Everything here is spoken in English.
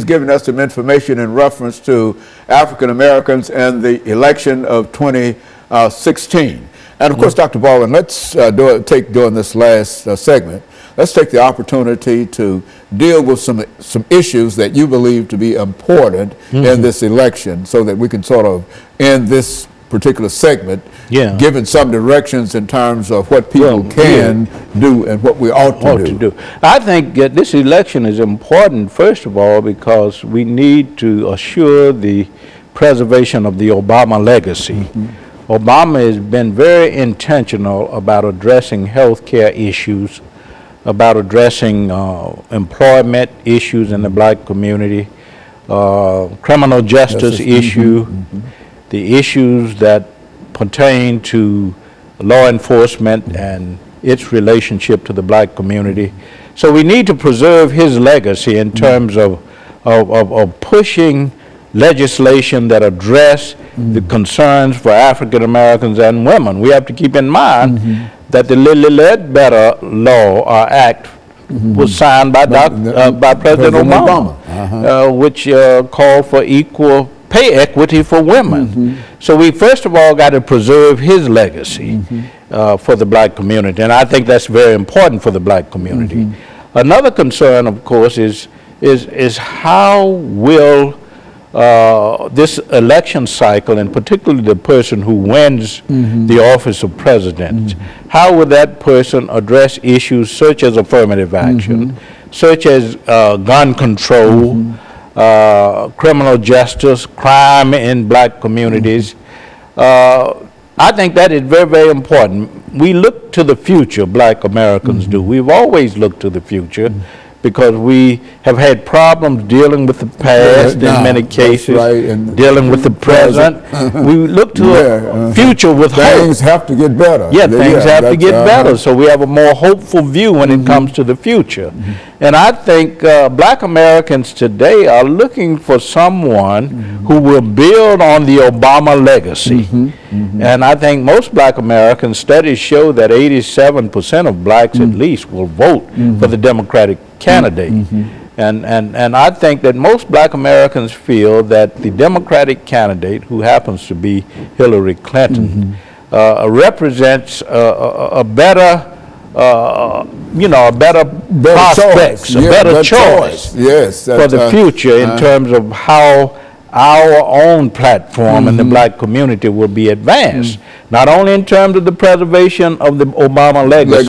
giving us some information in reference to African Americans and the election of 2016. And of course, Dr. Baldwin, let's during this last segment, let's take the opportunity to deal with some issues that you believe to be important in this election, so that we can sort of end this particular segment, giving some directions in terms of what people can do and what we ought to do. I think that this election is important, first of all, because we need to assure the preservation of the Obama legacy. Obama has been very intentional about addressing health care issues, about addressing employment issues in the black community, criminal justice issue, the issues that pertain to law enforcement and its relationship to the black community. So we need to preserve his legacy in terms of pushing legislation that address the concerns for African Americans and women. We have to keep in mind that the Ledbetter Law or Act was signed by President Obama, which called for equal pay equity for women. So we first of all got to preserve his legacy for the black community, and I think that's very important for the black community. Another concern, of course, is how will this election cycle, and particularly the person who wins the office of president, how will that person address issues such as affirmative action, such as gun control, criminal justice, crime in black communities? I think that is very, very important. We look to the future, black Americans do. We've always looked to the future, because we have had problems dealing with the past in many cases, and dealing with the present. We look to a future with hope. Things have to get better. Things have to get better. So we have a more hopeful view when it comes to the future. And I think black Americans today are looking for someone who will build on the Obama legacy. And I think most black Americans, studies show that 87% of blacks at least will vote for the Democratic candidate. And I think that most black Americans feel that the Democratic candidate, who happens to be Hillary Clinton, represents a better prospects, a better choice for the future in terms of how our own platform in the black community will be advanced, not only in terms of the preservation of the Obama legacy,